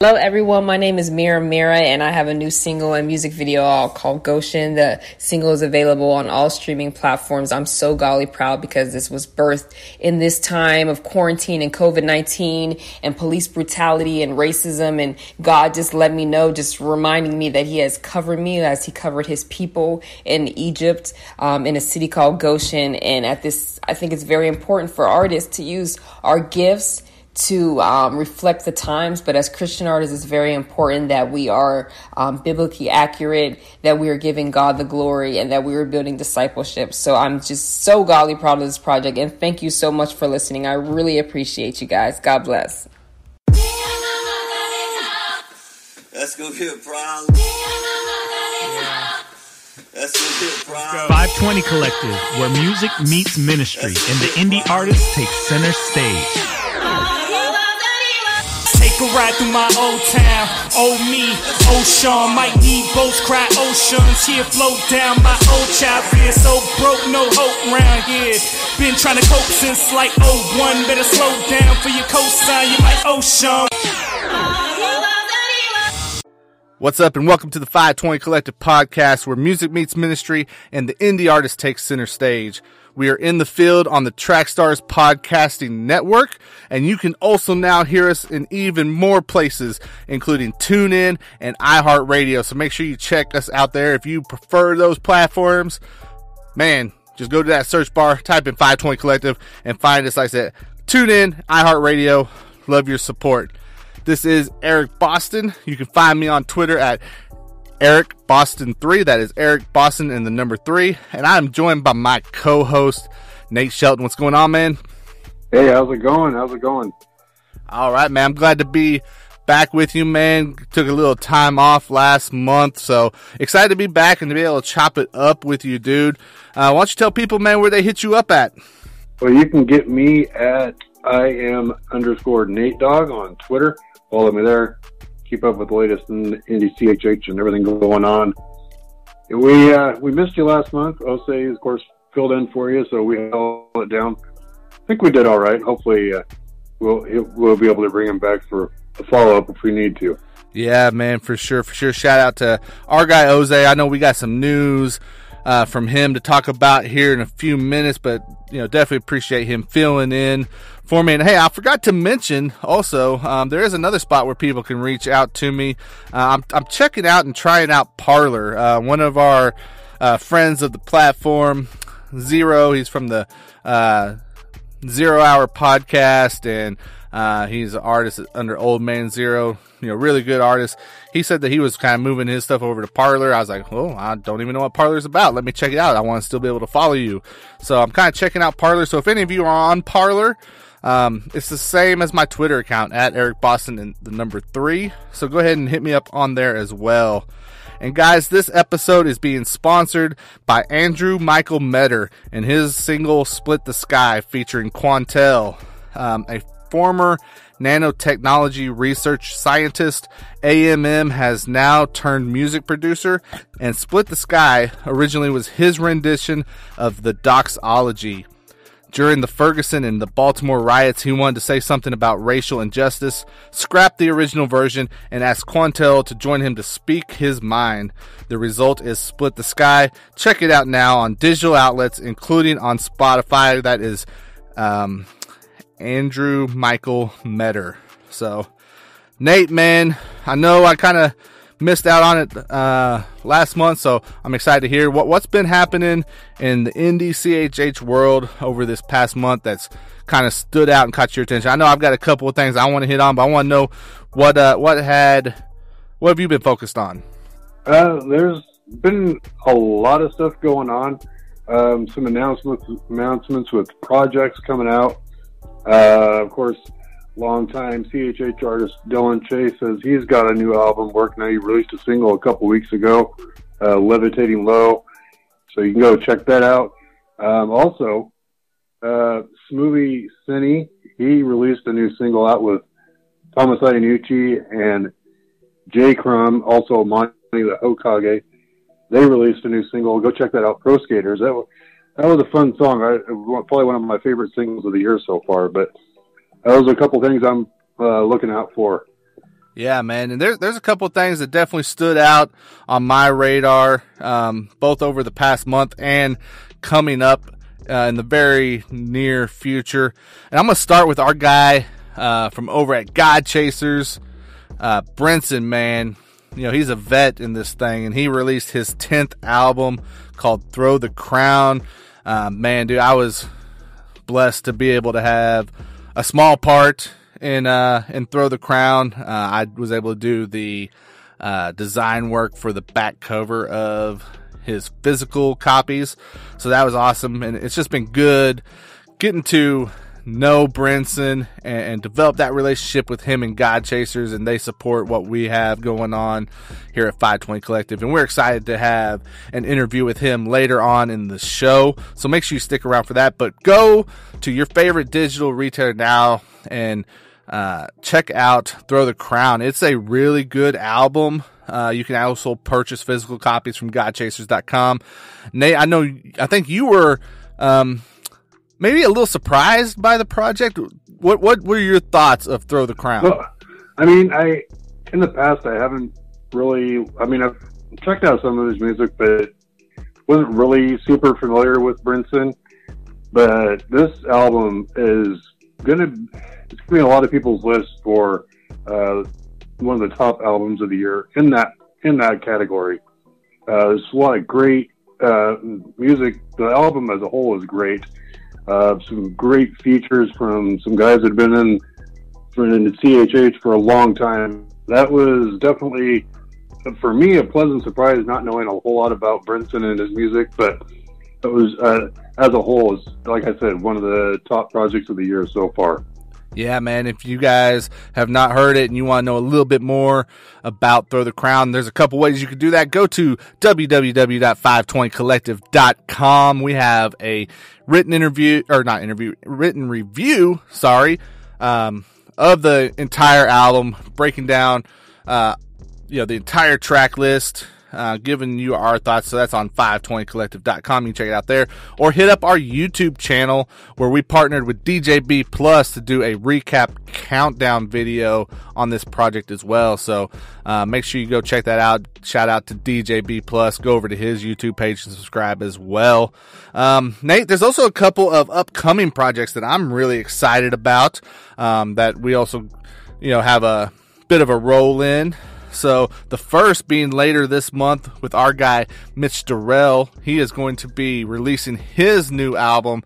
Hello everyone, my name is Mira, and I have a new single and music video called Goshen. The single is available on all streaming platforms. I'm so golly proud because this was birthed in this time of quarantine and COVID-19 and police brutality and racism, and God just let me know, just reminding me that he has covered me as he covered his people in Egypt, in a city called Goshen. And I think it's very important for artists to use our gifts to reflect the times, but as Christian artists, it's very important that we are biblically accurate, that we are giving God the glory, and that we are building discipleship. So I'm just so godly proud of this project, and thank you so much for listening. I really appreciate you guys. God bless. That's gonna be a problem. That's gonna be a problem. FiveTwenty Collective, where music meets ministry, and the indie artist takes center stage. Take a ride through my old town. Old me, old Sean. Might need boats, cry oceans. Here float down my old child fear. So broke, no hope round here. Been trying to cope since like 01. Better slow down for your cosign. You might ocean. What's up, and welcome to the FiveTwenty Collective podcast, where music meets ministry and the indie artist takes center stage. We are in the field on the Trackstars podcasting network, and you can also now hear us in even more places, including TuneIn and iHeartRadio. So make sure you check us out there. If you prefer those platforms, man, just go to that search bar, type in FiveTwenty Collective, and find us. Like I said, TuneIn, iHeartRadio. Love your support. This is Eric Boston. You can find me on Twitter at Eric Boston 3. That is Eric Boston and the number 3. And I'm joined by my co-host, Nate Shelton. What's going on, man? Hey, how's it going? All right, man. I'm glad to be back with you, man. Took a little time off last month, so excited to be back and to be able to chop it up with you, dude. Why don't you tell people, man, where they hit you up at? Well, you can get me at IM_Nate Dog on Twitter. Follow me there. Keep up with the latest in Indie CHH and everything going on. We missed you last month. Osei, of course, filled in for you, so we held it down. I think we did all right. Hopefully, we'll be able to bring him back for a follow-up if we need to. Yeah, man, for sure. Shout out to our guy, Osei. I know we got some news from him to talk about here in a few minutes, but definitely appreciate him filling in for me. And hey, I forgot to mention also, there is another spot where people can reach out to me. I'm checking out and trying out Parler. One of our friends of the platform, Zero, he's from the 0 Hour podcast, and he's an artist under Old Man Zero, really good artist. He said that he was kind of moving his stuff over to Parler. I was like, well, I don't even know what Parler's about. Let me check it out. I want to still be able to follow you. So I'm kind of checking out Parler. So if any of you are on Parler, it's the same as my Twitter account at Eric Boston and the number 3. So go ahead and hit me up on there as well. And guys, this episode is being sponsored by Andrew Michael Metter and his single Split the Sky featuring Quantel, a former nanotechnology research scientist. AMM has now turned music producer, and Split the Sky originally was his rendition of the doxology. During the Ferguson and the Baltimore riots, he wanted to say something about racial injustice, scrapped the original version, and asked Quantel to join him to speak his mind. The result is Split the Sky. Check it out now on digital outlets, including on Spotify. That is Andrew Michael Metter. So, Nate, man, I know I kind of missed out on it last month, so I'm excited to hear what's been happening in the indie CHH world over this past month that's kind of stood out and caught your attention. I know I've got a couple of things I want to hit on, but I want to know what have you been focused on? There's been a lot of stuff going on. Some announcements with projects coming out. Of course, longtime CHH artist Dylan Chase says he's got a new album working out. He released a single a couple weeks ago, Levitating Low. So you can go check that out. Also, Smoothie Cine, he released a new single out with Thomas Iannucci and J. Crumb, also Monty the Hokage. They released a new single. Go check that out, Pro Skaters. That was a fun song. Probably one of my favorite singles of the year so far. But those are a couple things I'm looking out for. Yeah, man. And there's a couple of things that definitely stood out on my radar, both over the past month and coming up in the very near future. And I'm going to start with our guy from over at God Chasers, Brinson, man. You know, he's a vet in this thing, and he released his 10th album called Throw the Crown. Man, dude, I was blessed to be able to have a small part in Throw the Crown. I was able to do the design work for the back cover of his physical copies, so that was awesome. And it's just been good getting to know Brinson and develop that relationship with him and God Chasers, and they support what we have going on here at FiveTwenty Collective, and we're excited to have an interview with him later on in the show, so make sure you stick around for that. But go to your favorite digital retailer now and check out Throw the Crown. It's a really good album. You can also purchase physical copies from godchasers.com. Nate, I think you were maybe a little surprised by the project. What were your thoughts of Throw the Crown? Well, I mean, in the past, I haven't really, I've checked out some of his music, but wasn't really super familiar with Brinson. But this album is it's going to be a lot of people's list for one of the top albums of the year in that category. There's a lot of great music. The album as a whole is great. Some great features from some guys that have been in CHH for a long time. That was definitely, for me, a pleasant surprise, not knowing a whole lot about Brinson and his music, but it was, as a whole, is, like I said, one of the top projects of the year so far. Yeah, man, if you guys have not heard it and you want to know a little bit more about Throw the Crown, there's a couple ways you can do that. Go to www.FiveTwentyCollective.com. We have a written review, of the entire album, breaking down, the entire track list, giving you our thoughts. So that's on FiveTwentyCollective.com. You can check it out there, or hit up our YouTube channel where we partnered with DJB Plus to do a recap countdown video on this project as well. So make sure you go check that out. Shout out to DJB Plus. Go over to his YouTube page and subscribe as well. Nate, there's also a couple of upcoming projects that I'm really excited about, that we also, have a bit of a role in. So the first being later this month with our guy Mitch Durrell. He is going to be releasing his new album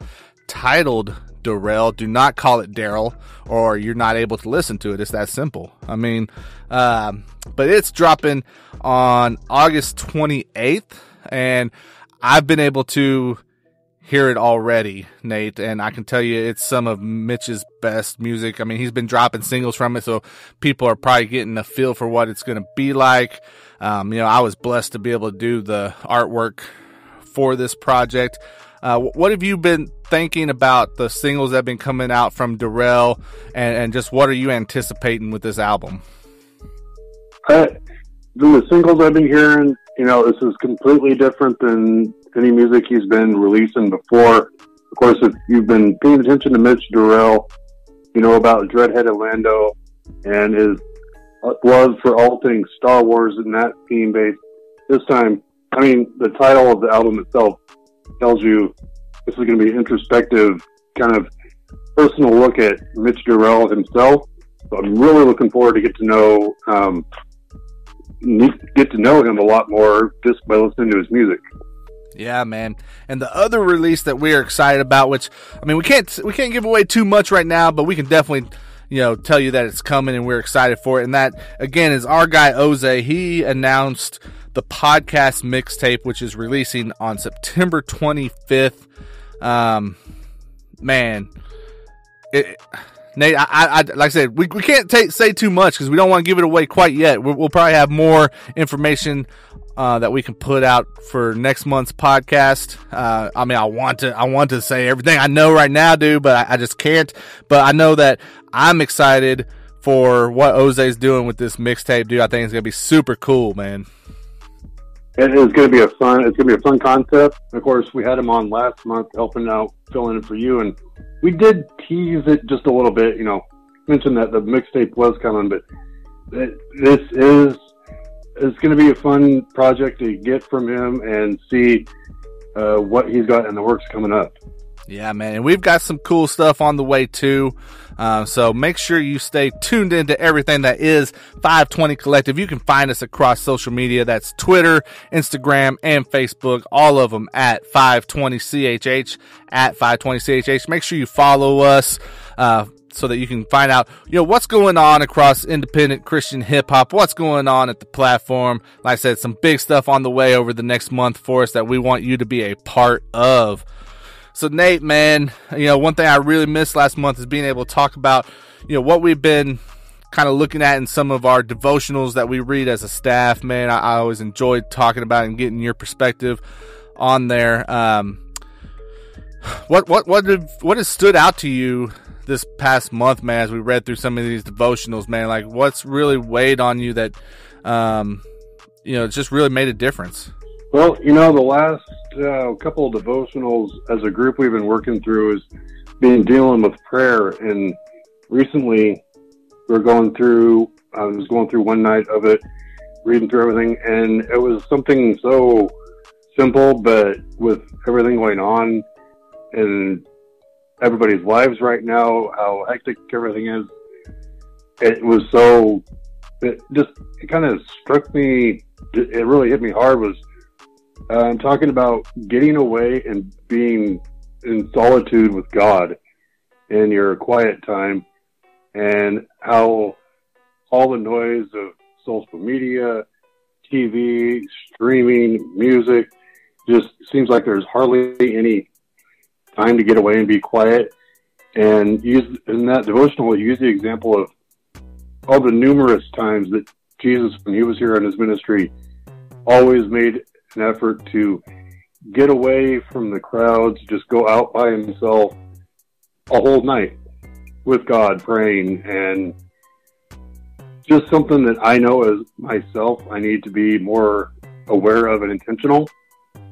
titled Durrell. Do not call it Daryl, or you're not able to listen to it. It's that simple. But it's dropping on August 28th, and I've been able to hear it already, Nate, and I can tell you it's some of Mitch's best music. He's been dropping singles from it, so people are probably getting a feel for what it's going to be like. I was blessed to be able to do the artwork for this project. What have you been thinking about the singles that have been coming out from Durrell, and just what are you anticipating with this album? The singles I've been hearing, this is completely different than any music he's been releasing before. Of course, if you've been paying attention to Mitch Durrell, you know about Dreadheaded Lando and his love for all things Star Wars and that theme base. This time, the title of the album itself tells you this is going to be an introspective, kind of personal look at Mitch Durrell himself. So I'm really looking forward to get to know him a lot more just by listening to his music. Yeah, man. And the other release that we're excited about, which, we can't give away too much right now, but we can definitely, tell you that it's coming and we're excited for it. And that, again, is our guy Oze. He announced the podcast mixtape, which is releasing on September 25th. Nate, I like I said, we can't say too much because we don't want to give it away quite yet. We'll probably have more information that we can put out for next month's podcast. I want to say everything I know right now, dude, but I just can't. But I know that I'm excited for what Oze's doing with this mixtape, dude. I think it's gonna be super cool, man. It's going to be a fun concept. Of course, we had him on last month helping out, filling in for you, and we did tease it just a little bit, mentioned that the mixtape was coming, but this is it's going to be a fun project to get from him and see what he's got in the works coming up. Yeah, man. And we've got some cool stuff on the way, too. So make sure you stay tuned into everything that is FiveTwenty Collective. You can find us across social media. That's Twitter, Instagram, and Facebook. All of them at FiveTwentyCHH, at FiveTwentyCHH. Make sure you follow us, so that you can find out, what's going on across independent Christian hip hop, what's going on at the platform. Like I said, some big stuff on the way over the next month for us that we want you to be a part of. So Nate, man, one thing I really missed last month is being able to talk about, what we've been kind of looking at in some of our devotionals that we read as a staff, man. I always enjoyed talking about and getting your perspective on there. What has stood out to you this past month, man, as we read through some of these devotionals, man? Like, what's really weighed on you that, just really made a difference? Well, the last couple of devotionals as a group we've been working through is dealing with prayer. And recently I was going through one night of it, reading through everything, and it was something so simple, but with everything going on in everybody's lives right now, how hectic everything is, it kind of struck me, it really hit me hard, was talking about getting away and being in solitude with God in your quiet time, and how all the noise of social media, TV, streaming, music, just seems like there's hardly any time to get away and be quiet. And in that devotional, use the example of all the numerous times that Jesus, when he was here in his ministry, always made an effort to get away from the crowds, just go out by himself a whole night with God praying. And just something that I know as myself, I need to be more aware of and intentional,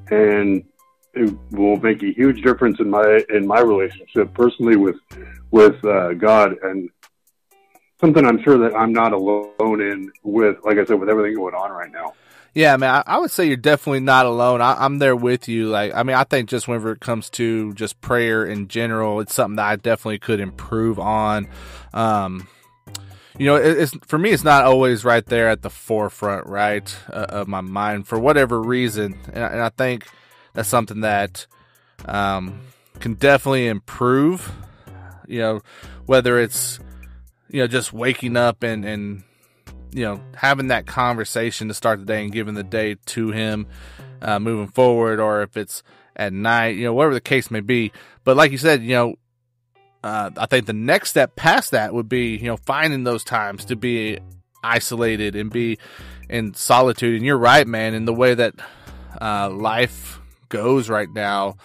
and it will make a huge difference in my relationship personally with God, and something I'm sure that I'm not alone in with, like I said, with everything going on right now. Yeah, man, I would say you're definitely not alone. I'm there with you. I think just whenever it comes to just prayer in general, it's something that I definitely could improve on. It's for me, it's not always right there at the forefront, right, of my mind for whatever reason. And I think that's something that can definitely improve, whether it's, just waking up and having that conversation to start the day and giving the day to him moving forward, or if it's at night, whatever the case may be. But like you said, I think the next step past that would be, finding those times to be isolated and be in solitude. And you're right, man, in the way that life goes right now,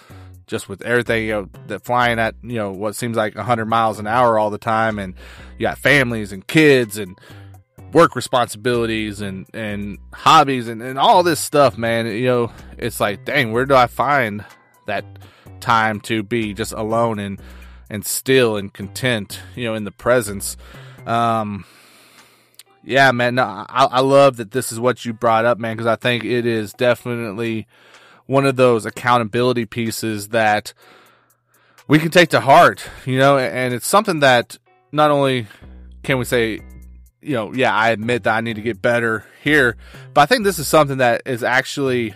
just with everything, that flying at, what seems like 100 miles an hour all the time. And you got families and kids and work responsibilities and hobbies and all this stuff, man. It's like, dang, where do I find that time to be just alone and still and content, in the presence? Yeah, man, no, I love that this is what you brought up, man, because I think it is definitely one of those accountability pieces that we can take to heart, and it's something that not only can we say, I admit that I need to get better here, but I think this is something that is actually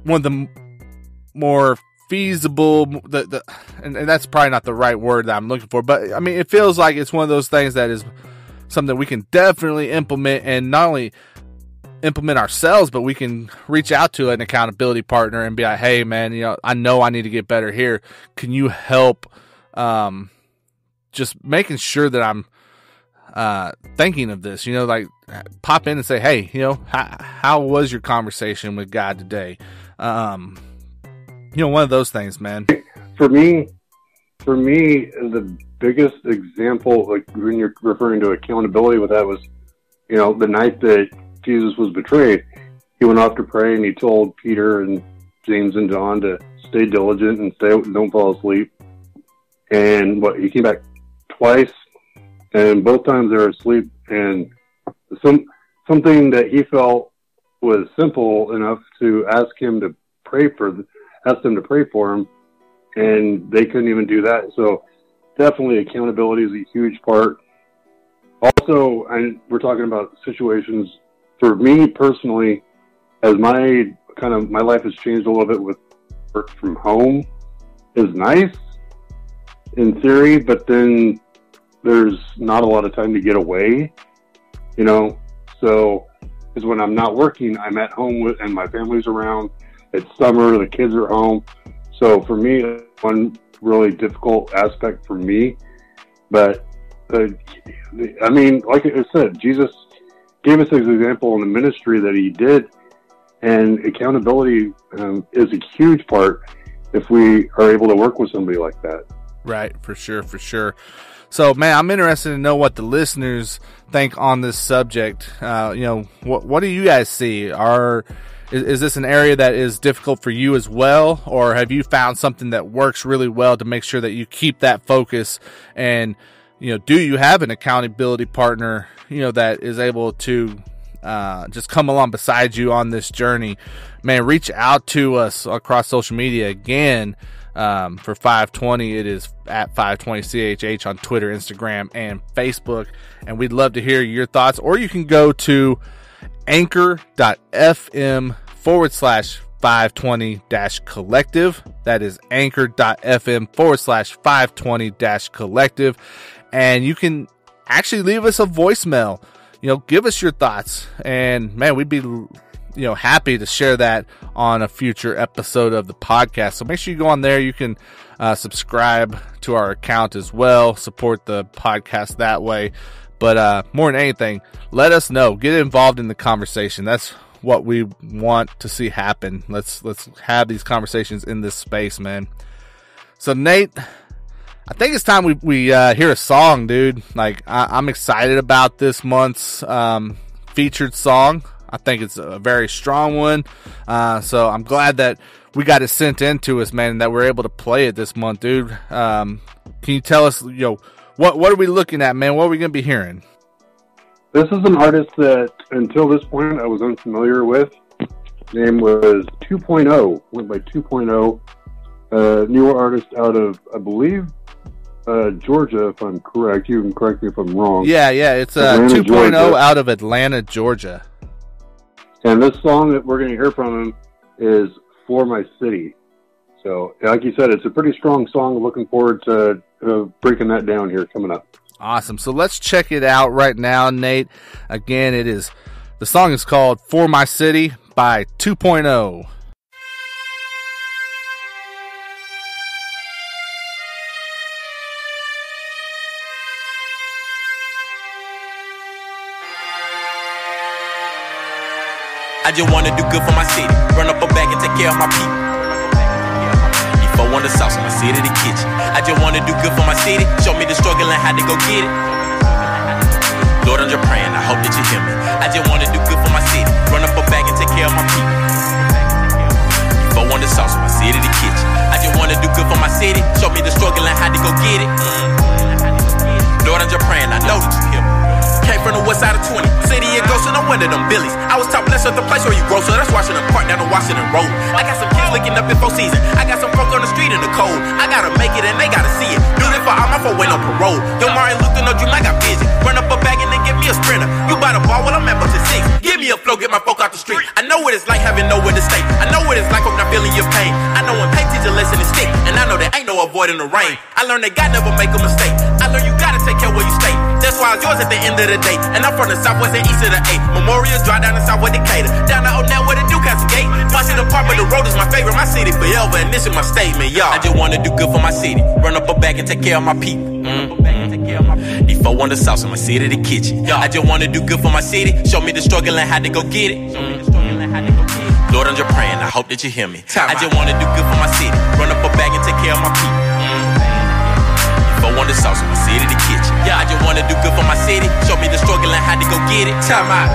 one of the more feasible, and that's probably not the right word that I'm looking for, but I mean, it feels like it's one of those things that is something we can definitely implement, and not only implement ourselves, but we can reach out to an accountability partner and be like, hey man, I know I need to get better here. Can you help just making sure that I'm thinking of this, pop in and say, hey, how was your conversation with God today? One of those things, man. For me, the biggest example, like when you're referring to accountability with that, was, the night that Jesus was betrayed, he went off to pray and he told Peter and James and John to stay diligent and don't fall asleep. And he came back twice and both times they were asleep. And something that he felt was simple enough to ask them to pray for him, and they couldn't even do that. So definitely accountability is a huge part. Also, we're talking about situations for me personally, as my life has changed a little bit with work from home is nice in theory, but then there's not a lot of time to get away, so because when I'm not working, I'm at home and my family's around. It's summer, the kids are home. So for me, one really difficult aspect for me, but like I said, Jesus gave us an example in the ministry that he did, and accountability is a huge part if we are able to work with somebody like that. Right, for sure. So, man, I'm interested to know what the listeners think on this subject. What do you guys see? Is this an area that is difficult for you as well, or have you found something that works really well to make sure that you keep that focus? And do you have an accountability partner that is able to just come along beside you on this journey? Man, reach out to us across social media. Again, for FiveTwenty, it is at FiveTwentyCHH on Twitter, Instagram, and Facebook. And we'd love to hear your thoughts. Or you can go to anchor.fm/FiveTwenty-collective. That is anchor.fm/FiveTwenty-collective. And you can actually leave us a voicemail. Give us your thoughts. And man, we'd be happy to share that on a future episode of the podcast. So make sure you go on there. You can subscribe to our account as well, support the podcast that way. But more than anything, let us know. Get involved in the conversation. That's what we want to see happen. Let's have these conversations in this space, man. So Nate, I think it's time we hear a song, dude. Like I'm excited about this month's featured song. I think it's a very strong one. So I'm glad that we got it sent in to us, man, and that we're able to play it this month, dude. Can you tell us, what are we looking at, man? What are we going to be hearing? This is an artist that, until this point, I was unfamiliar with. His name was 2.0. Went by 2.0. Newer artist out of, I believe, Georgia, if I'm correct. You can correct me if I'm wrong. Yeah. It's 2.0 out of Atlanta, Georgia. And this song that we're going to hear from him is For My City. So, like you said, it's a pretty strong song. Looking forward to breaking that down here coming up. Awesome. So let's check it out right now, Nate. Again, the song is called For My City by 2.0. I just wanna do good for my city. Run up a bag and take care of my people. If I want the sauce, I'ma sit in the kitchen. I just wanna do good for my city. Show me the struggle and how to go get it. Lord, I'm just praying, I hope that you hear me. I just wanna do good for my city. Run up a bag and take care of my people. If I want the sauce, I'ma sit in the kitchen. I just wanna do good for my city. Show me the struggle and how to go get it. Lord, I'm just praying, I know that you hear me. Came from the west side of 20. City of Ghost and I'm one of them Billies. I was top left at the place where you grow, so that's Washington Park down to Washington Road. I got some kids looking up in 4 season. I got some folk on the street in the cold. I gotta make it and they gotta see it. Do it for all my folk wait on parole. Yo, Martin Luther, no dream, I got vision. Run up a bag and then give me a sprinter. You buy the ball while I'm at to 6. Give me a flow, get my folk out the street. I know what it's like having nowhere to stay. I know what it's like, hope not feeling your pain. I know when pain teach a lesson to stick. And I know there ain't no avoiding the rain. I learned that God never make a mistake. I learned you gotta take care where you stay. That's why it's yours at the end of the day. And I'm from the southwest and east of the 8. Memorial Drive down the southwest Decatur. Down the old now where the Duke has a gate. Washington Park, but the road is my favorite. My city forever, and this is my statement, y'all. I just wanna do good for my city. Run up a bag and take care of my people. If I want the sauce, I'ma sit in the kitchen. I just wanna do good for my city. Show me the struggle and how to go get it. Lord, I'm just praying, I hope that you hear me. I just wanna do good for my city. Run up a bag and take care of my people. If I want the sauce, I'ma sit in the kitchen. I just wanna do good for my city. Show me the struggle and how to go get it. Time out.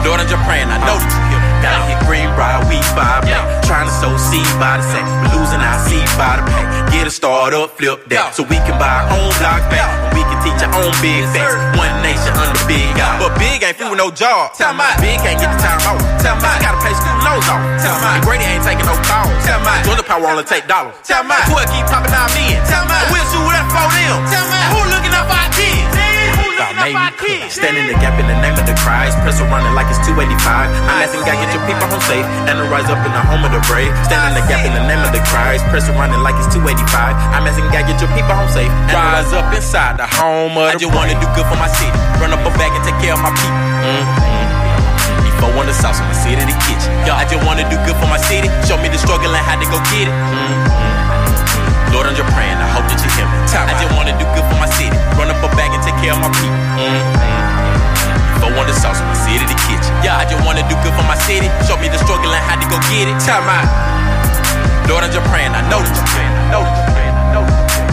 Lord, I'm just praying, I know that you hear me. Gotta hit Greenbrier, we vibrate. Trying to sow seed by the sack, but losing our seed by the pack. Get a start up, flip that, so we can buy our own block back. We can teach our own big facts. One nation under big God. But big ain't food with no job. Tell me, big can't get the time off. Tell me, gotta pay school loans off. Tell me, Grady ain't taking no calls. Tell me, Georgia Power only take dollars. Tell me, boy keep popping our men. Tell me, we'll sue that for them. Tell me, who looking up our kids? Standing the gap in the name of the Christ. Press running like it's 285. I'm asking God, get your people home safe and to rise up in the home of the brave. Standing the gap in the name of the Christ. Press running like it's 285. I'm asking God, get your people home safe and rise up inside the home of the brave. I just wanna do good for my city. Run up a bag and take care of my people. Before one the sauce, I'ma sit in the kitchen. I just wanna do good for my city. Show me the struggle and how to go get it. Lord, I'm just praying, I hope that you hear me. I just wanna do good for my city. Run up a bag and take care of my people. If I want the sauce, I'ma sit in the kitchen. I just wanna do good for my city. Show me the struggle and how to go get it. Time out. Lord, I'm just praying, I know that you're praying. I know that you're praying. I know that you're praying.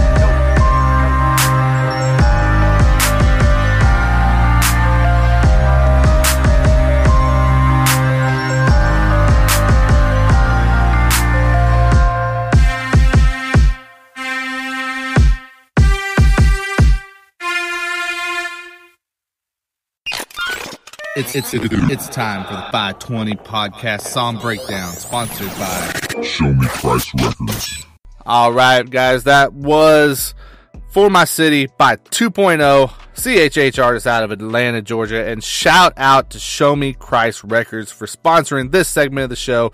It's time for the FiveTwenty podcast song breakdown, sponsored by Show Me Christ Records. All right, guys, that was For My City by 2.0, CHH artist out of Atlanta, Georgia. And shout out to Show Me Christ Records for sponsoring this segment of the show.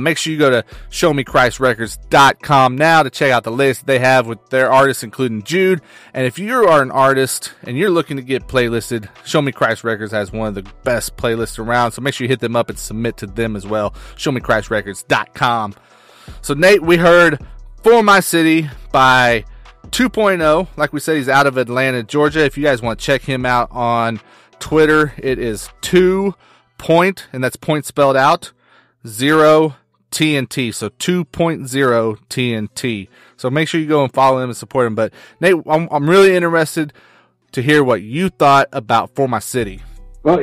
Make sure you go to showmechristrecords.com now to check out the list they have with their artists, including Jude. And if you are an artist and you're looking to get playlisted, Show Me Christ Records has one of the best playlists around. So make sure you hit them up and submit to them as well. Showmechristrecords.com. So Nate, we heard For My City by 2.0. Like we said, he's out of Atlanta, Georgia. If you guys want to check him out on Twitter, it is 2point, and that's point spelled out, 0 TNT. So 2.0 TNT. So make sure you go and follow him and support him. But Nate, I'm really interested to hear what you thought about For My City. Well,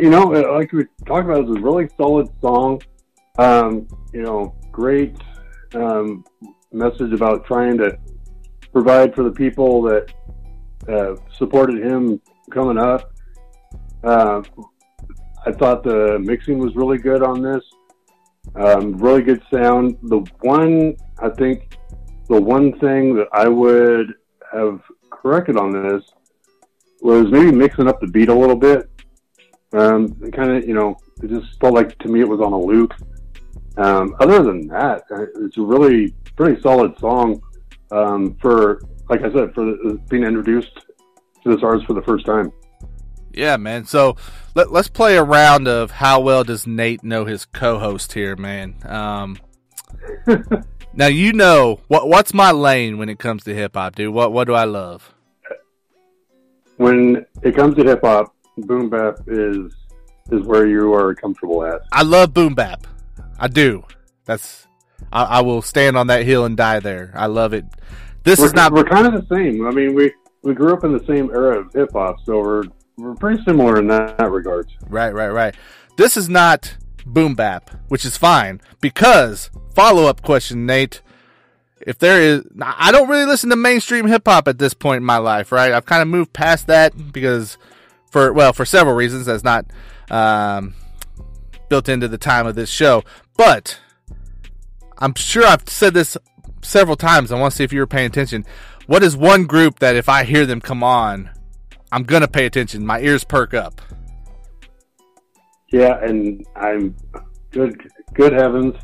like we talked about, it's a really solid song. Great message about trying to provide for the people that supported him coming up. I thought the mixing was really good on this. Really good sound. The one thing that I would have corrected on this was maybe mixing up the beat a little bit. It just felt like, to me, it was on a loop. Other than that, it's a really pretty solid song for, like I said, for being introduced to this artist for the first time. Yeah, man. So let's play a round of how well does Nate know his co-host here, man. Now what's my lane when it comes to hip hop, dude. What do I love? When it comes to hip hop, boom bap is where you are comfortable at. I love boom bap. I do. I will stand on that hill and die there. I love it. We're kind of the same. I mean, we grew up in the same era of hip hop, so we're pretty similar in that regard. Right. This is not boom bap, which is fine, because follow-up question, Nate, I don't really listen to mainstream hip hop at this point in my life, right? I've kind of moved past that because for several reasons that's not built into the time of this show, but I'm sure I've said this several times. I want to see if you were paying attention. What is one group that if I hear them come on, I'm going to pay attention. My ears perk up. Yeah, and I'm good heavens.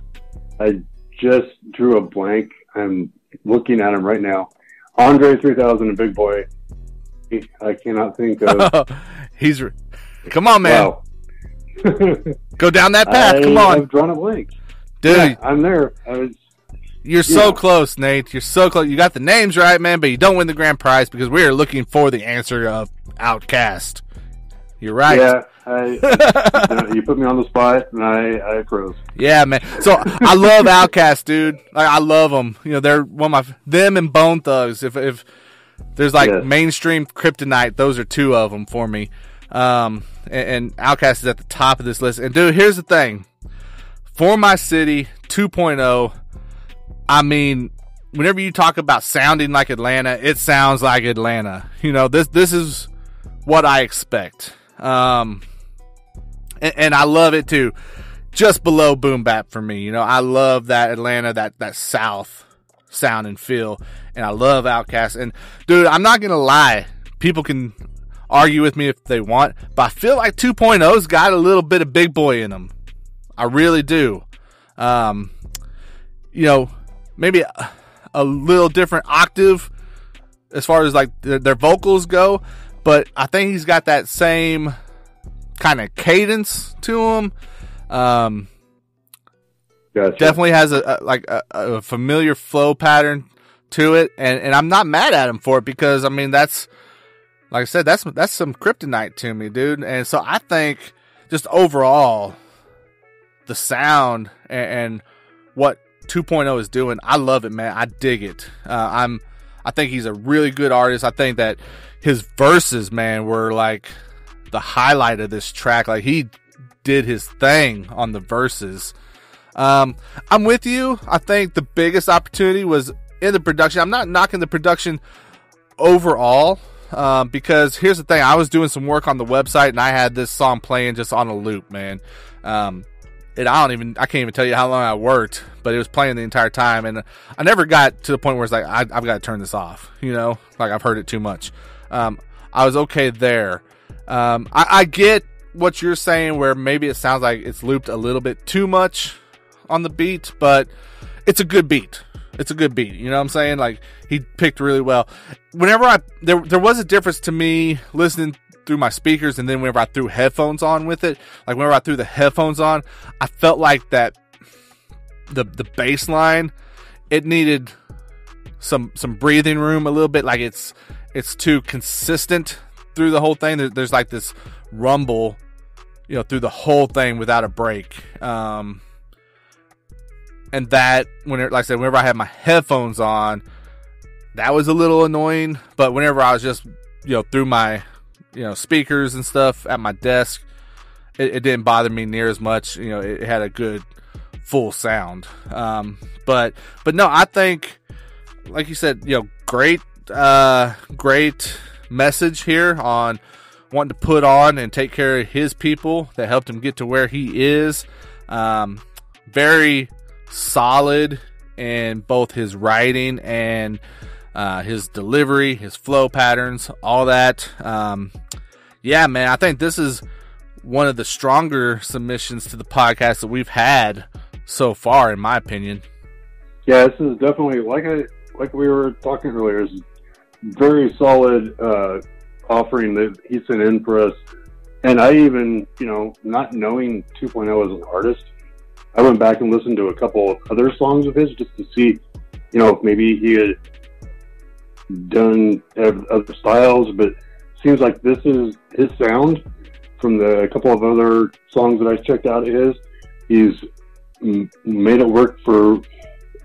I just drew a blank. I'm looking at him right now. Andre 3000 and Big Boy. I cannot think of. Come on, man. Wow. Go down that path. Come on. I've drawn a blank. Dude. Yeah, I'm there. You're so close, Nate. You're so close. You got the names right, man, but you don't win the grand prize because we are looking for the answer of Outcast. You're right. Yeah, you put me on the spot, and I froze. Yeah, man. So I love Outcast, dude. I love them. They're one of them and Bone Thugs. If there's mainstream kryptonite, those are two of them for me. And Outkast is at the top of this list. And dude, here's the thing. For My City 2.0, I mean, whenever you talk about sounding like Atlanta, it sounds like Atlanta. You know, this is what I expect. And I love it too. Just below boom bap for me. You know, I love that Atlanta, that South sound and feel. And I love Outkast. And dude, I'm not going to lie. People can argue with me if they want, but I feel like 2.0's got a little bit of big boy in them. I really do. You know, maybe a little different octave as far as like their vocals go, but I think he's got that same kind of cadence to him. Gotcha. Definitely has a familiar flow pattern to it, and I'm not mad at him for it, because I mean, that's, like I said, that's some kryptonite to me, dude. And so I think just overall the sound and what 2.0 is doing, I love it, man. I dig it. I think he's a really good artist. I think that his verses, man, were like the highlight of this track. Like, he did his thing on the verses. I'm with you. I think the biggest opportunity was in the production. I'm not knocking the production overall, because here's the thing. I was doing some work on the website, and I had this song playing just on a loop, man. I can't even tell you how long I worked, but it was playing the entire time, and I never got to the point where it's like, I've got to turn this off, you know, like I've heard it too much. I was okay there. I get what you're saying, where maybe it sounds like it's looped a little bit too much on the beat, but it's a good beat. It's a good beat. You know what I'm saying? Like, he picked really well. Whenever there was a difference to me listening through my speakers, and then whenever I threw headphones on with it, like whenever I threw the headphones on, I felt like that the bass line, it needed some breathing room a little bit. Like, it's too consistent through the whole thing. There's like this rumble, you know, through the whole thing without a break. And that, like I said, whenever I had my headphones on, that was a little annoying. But whenever I was just, you know, through my, you know, speakers and stuff at my desk, it didn't bother me near as much. You know, it had a good full sound. But no, I think, like you said, you know, great message here on wanting to put on and take care of his people that helped him get to where he is. Very solid in both his writing and his delivery, his flow patterns, all that. Yeah, man, I think this is one of the stronger submissions to the podcast that we've had so far, in my opinion. Yeah, this is definitely, like we were talking earlier, is very solid offering that he sent in for us. And I even, you know, not knowing 2.0 as an artist, I went back and listened to a couple of other songs of his just to see, you know, if maybe he had done other styles, but it seems like this is his sound from the couple of other songs that I checked out of his. He's made it work for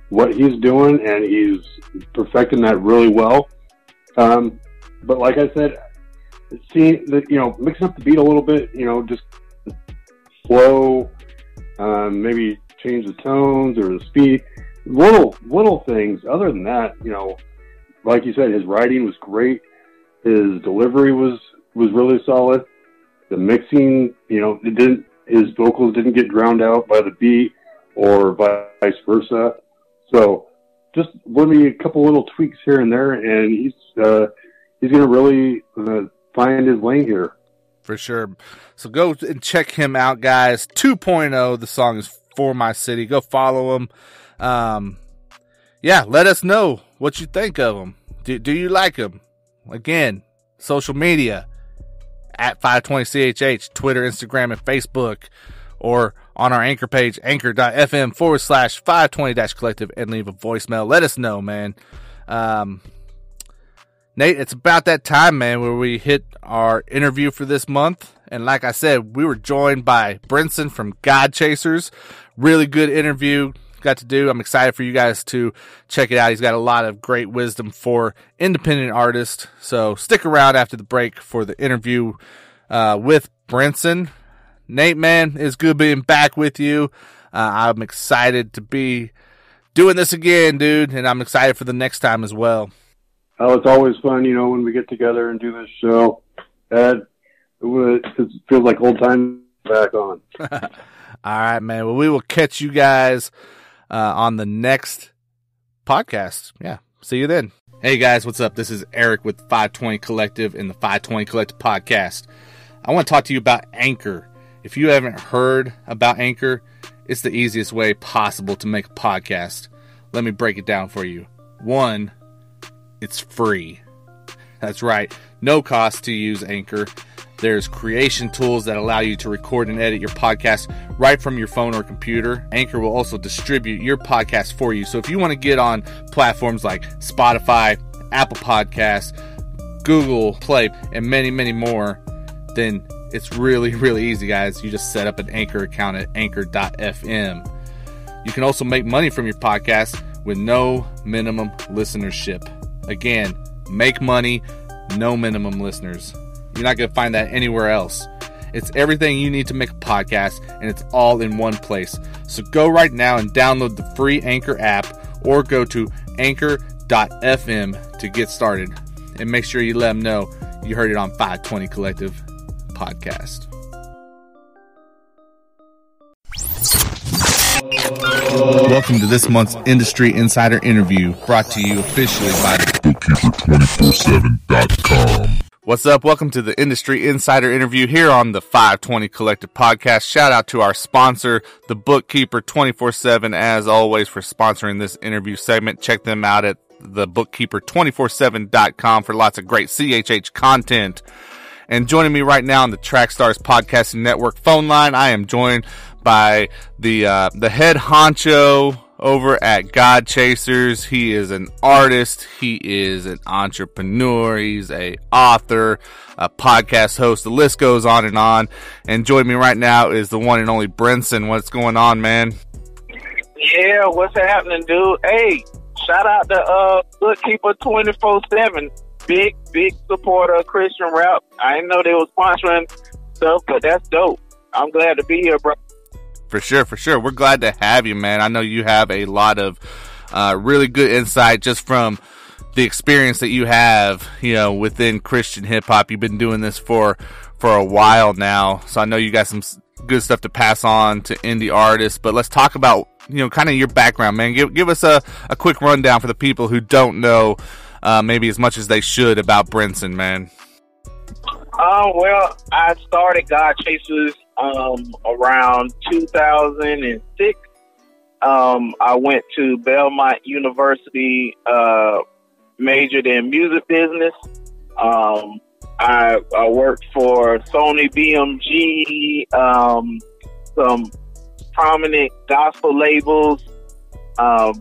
what he's doing, and he's perfecting that really well. But like I said, seeing that, you know, mixing up the beat a little bit, you know, just flow, maybe change the tones or the speed, little things. Other than that, you know, like you said, his writing was great. His delivery was really solid. The mixing, you know, his vocals didn't get drowned out by the beat or vice versa. So just maybe a couple little tweaks here and there, and he's going to really find his lane here. For sure. So go and check him out, guys. 2.0. The song is For My City. Go follow him. Yeah, let us know what you think of him. Do you like him? Again, social media at FiveTwenty Twitter, Instagram, and Facebook, or on our Anchor page, anchor.fm/FiveTwenty-collective, and leave a voicemail. Let us know, man. Nate, it's about that time, man, where we hit our interview for this month. And like I said, we were joined by Brinson from God Chasers. Really good interview got to do. I'm excited for you guys to check it out. He's got a lot of great wisdom for independent artists. So stick around after the break for the interview with Brinson. Nate, man, it's good being back with you. I'm excited to be doing this again, dude, and I'm excited for the next time as well. Oh, it's always fun, when we get together and do this show. It feels like old times back on. All right, man. Well, we will catch you guys on the next podcast. Yeah. See you then. Hey, guys. What's up? This is Eric with FiveTwenty Collective and the FiveTwenty Collective podcast. I want to talk to you about Anchor. If you haven't heard about Anchor, it's the easiest way possible to make a podcast. Let me break it down for you. 1, it's free. That's right. No cost to use Anchor. There's creation tools that allow you to record and edit your podcast right from your phone or computer. Anchor will also distribute your podcast for you. So if you want to get on platforms like Spotify, Apple Podcasts, Google Play, and many, many more, then it's really, really easy, guys. You just set up an Anchor account at anchor.fm. You can also make money from your podcast with no minimum listenership. Again, make money, no minimum listeners. You're not going to find that anywhere else. It's everything you need to make a podcast, and it's all in one place. So go right now and download the free Anchor app, or go to anchor.fm to get started. And make sure you let them know you heard it on FiveTwenty Collective podcast. Welcome to this month's Industry Insider interview, brought to you officially by Bookkeeper247.com. What's up? Welcome to the Industry Insider interview here on the FiveTwenty Collective podcast. Shout out to our sponsor, the Bookkeeper 24/7, as always, for sponsoring this interview segment. Check them out at thebookkeeper247.com for lots of great CHH content. And joining me right now on the Trackstars Podcasting Network phone line, I am joined by the head honcho over at God Chasers. He is an artist. He is an entrepreneur. He's a author, a podcast host. The list goes on. And joining me right now is the one and only Brinson. What's going on, man? Yeah, what's happening, dude? Hey, shout out to Bookkeeper 24/7. Big supporter of Christian rap. I didn't know they were sponsoring stuff, but that's dope. I'm glad to be here, bro. For sure. We're glad to have you, man. I know you have a lot of really good insight just from the experience that you have, within Christian hip hop. You've been doing this for a while now, so I know you got some good stuff to pass on to indie artists. But let's talk about, kind of your background, man. Give us a quick rundown for the people who don't know maybe as much as they should about Brinson, man. Well, I started God Chasers around 2006. I went to Belmont University, majored in music business. I worked for Sony BMG, some prominent gospel labels.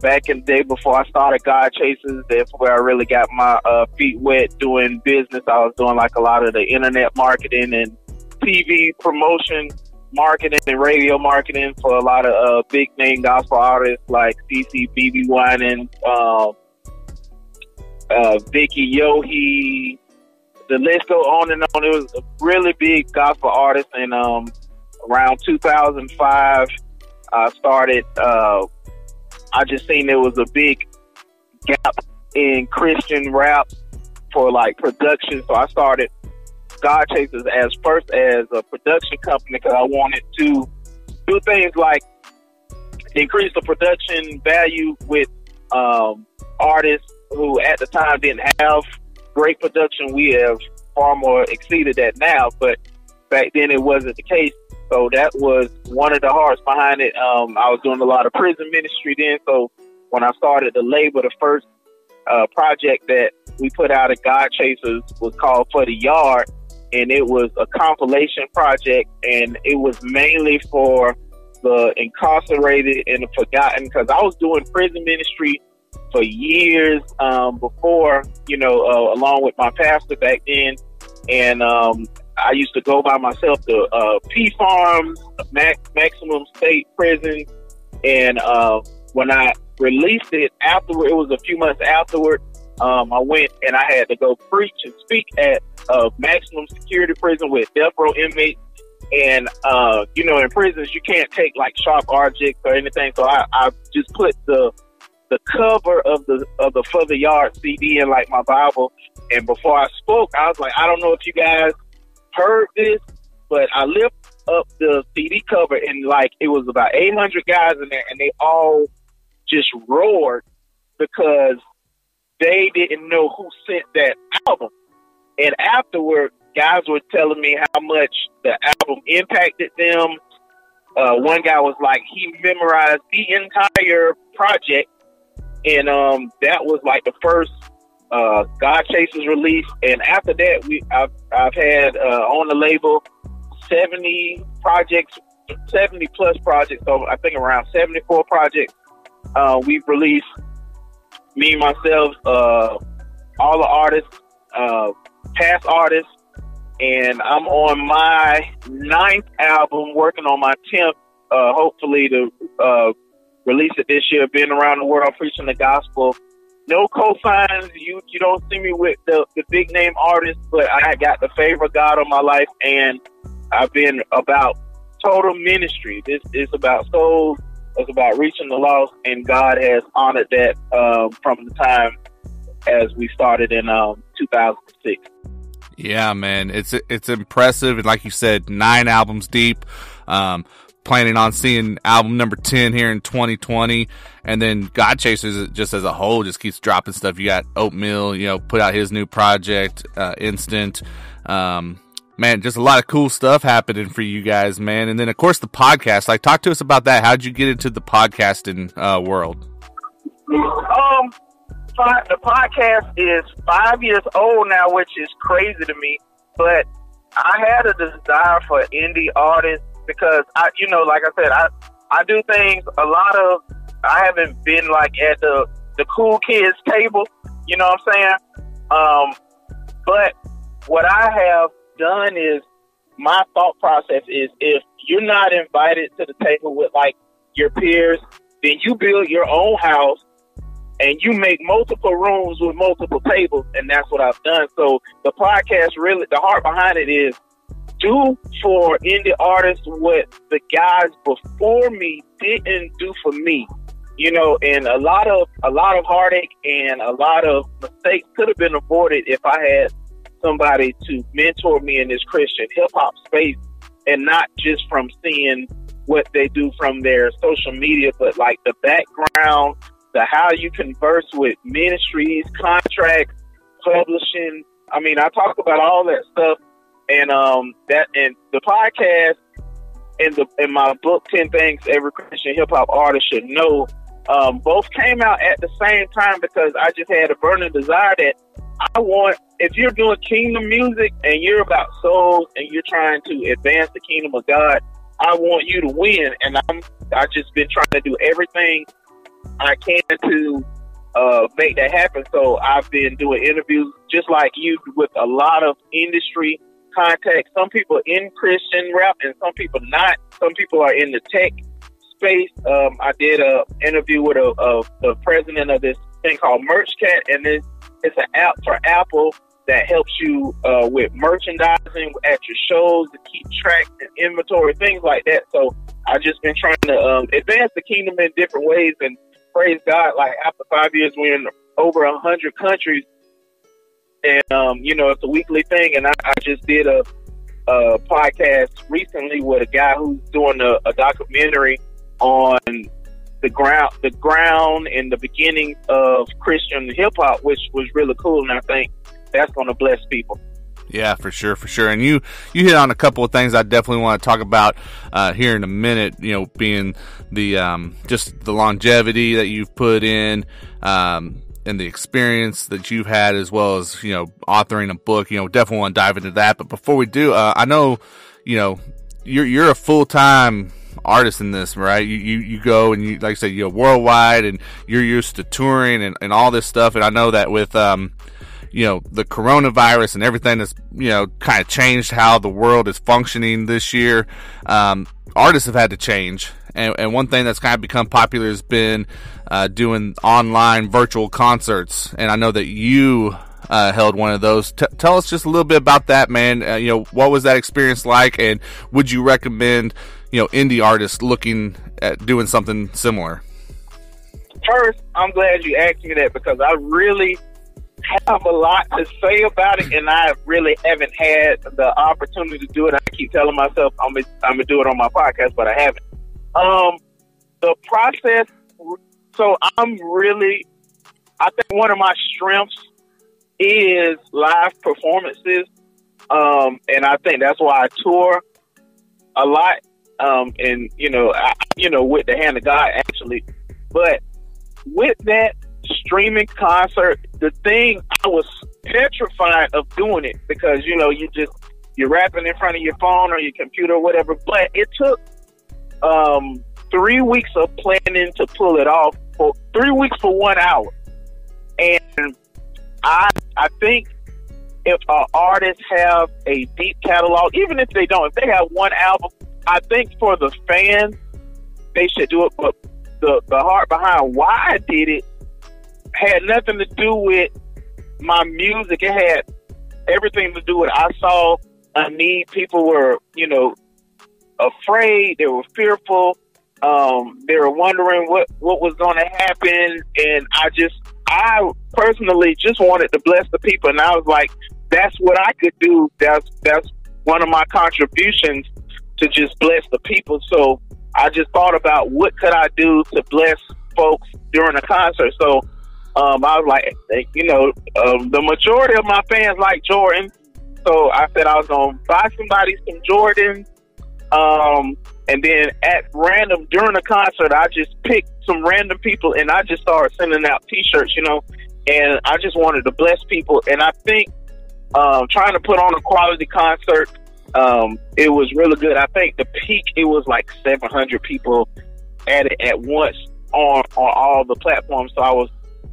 Back in the day before I started God Chasers, that's where I really got my feet wet doing business. I was doing like a lot of the internet marketing and TV promotion marketing and radio marketing for a lot of big name gospel artists like CC, BB Winan, Vicky Yohe. The list go on and on. It was a really big gospel artist, and around 2005, I started. I just seen there was a big gap in Christian rap for like production, so I started God Chasers as a production company because I wanted to do things like increase the production value with artists who at the time didn't have great production. We have far more exceeded that now, but back then it wasn't the case. So that was one of the hearts behind it. I was doing a lot of prison ministry then. So when I started the label, the first project that we put out at God Chasers was called For the Yard. And it was a compilation project. And it was mainly for the incarcerated and the forgotten. Because I was doing prison ministry for years before, along with my pastor back then. And I used to go by myself to P Farms, Maximum State Prison, and when I released it afterward, it was a few months afterward, I went and I had to go preach and speak at Maximum Security Prison with death row inmates, And, in prisons, you can't take like sharp objects or anything. So I just put the cover of the For the Yard CD in like my Bible. And before I spoke, I was like, I don't know if you guys heard this, but I lift up the CD cover and like it was about 800 guys in there, and they all just roared because they didn't know who sent that album. And afterward, guys were telling me how much the album impacted them. One guy was like, he memorized the entire project, and that was like the first God Chasers release. And after that, I've had on the label 70 plus projects. So I think around 74 projects we've released. Me, myself, all the artists, past artists, and I'm on my 9th album, working on my 10th, hopefully to release it this year. Been around the world preaching the gospel. No cosigns. You don't see me with the big name artists, but I got the favor of God on my life, and I've been about total ministry. This is about souls. It's about reaching the lost, and God has honored that from the time as we started in 2006. Yeah, man, it's impressive, and like you said, 9 albums deep. Planning on seeing album number 10 here in 2020, and then God Chasers just as a whole just keeps dropping stuff. You got Oatmeal, put out his new project, Instant. Man, just a lot of cool stuff happening for you guys, man. And then of course the podcast. Like, talk to us about that. How'd you get into the podcasting world? The podcast is 5 years old now, which is crazy to me. But I had a desire for indie artists because like I said, I do things I haven't been like at the cool kids table, you know what I'm saying? But what I have done is, my thought process is, if you're not invited to the table with like your peers, then you build your own house and you make multiple rooms with multiple tables, and that's what I've done. So the podcast, really, the heart behind it is do for indie artists what the guys before me didn't do for me. And a lot of heartache and a lot of mistakes could have been avoided if I had somebody to mentor me in this Christian hip hop space, and not just from seeing what they do from their social media, but like the background, the how you converse with ministries, contracts, publishing. I mean, I talk about all that stuff, and the podcast and my book, 10 Things Every Christian Hip Hop Artist Should Know, both came out at the same time because I just had a burning desire that if you're doing kingdom music and you're about souls and you're trying to advance the kingdom of God, I want you to win. And I've just been trying to do everything I can to make that happen. So I've been doing interviews just like you with a lot of industry contacts. Some people in Christian rap and some people not. Some people are in the tech space. I did an interview with the president of this thing called MerchCat, and it's an app for Apple that helps you with merchandising at your shows, to keep track and inventory, things like that. So I've just been trying to advance the kingdom in different ways, and praise God, like after 5 years, we're in over 100 countries, and it's a weekly thing. And I just did a podcast recently with a guy who's doing a documentary on the ground and the beginning of Christian hip hop, which was really cool, and I think that's going to bless people. Yeah, for sure. And you hit on a couple of things I definitely want to talk about here in a minute. Being the just the longevity that you've put in, and the experience that you've had, as well as authoring a book. Definitely want to dive into that. But before we do, I know you're a full-time artist in this, right? You go and you, like I said, you're worldwide, and you're used to touring and all this stuff. And I know that with the coronavirus and everything that's kind of changed how the world is functioning this year, artists have had to change. And one thing that's kind of become popular has been doing online virtual concerts. And I know that you held one of those. Tell us just a little bit about that, man. What was that experience like, and would you recommend, indie artists looking at doing something similar? First, I'm glad you asked me that because I really have a lot to say about it, and I really haven't had the opportunity to do it. I keep telling myself I'm gonna do it on my podcast, but I haven't. The process. So I think one of my strengths is live performances, and I think that's why I tour a lot. And with the hand of God, actually, but with that streaming concert, the thing, I was petrified of doing it because, you're rapping in front of your phone or your computer or whatever, but it took 3 weeks of planning to pull it off, for 3 weeks for 1 hour. And I think if artists have a deep catalog, even if they don't, if they have one album, I think for the fans, they should do it. But the heart behind why I did it had nothing to do with my music. It had everything to do with, I saw a need. People were, afraid. They were fearful. They were wondering what was going to happen. And I personally just wanted to bless the people. And I was like, that's what I could do. That's one of my contributions, to just bless the people. So I just thought about what could I do to bless folks during a concert. So I was like, the majority of my fans like Jordan. So I said I was going to buy somebody some Jordans. And then at random during the concert, I just picked some random people and I just started sending out T-shirts, and I just wanted to bless people. And I think trying to put on a quality concert, it was really good. I think the peak, it was like 700 people at it at once on all the platforms. So I was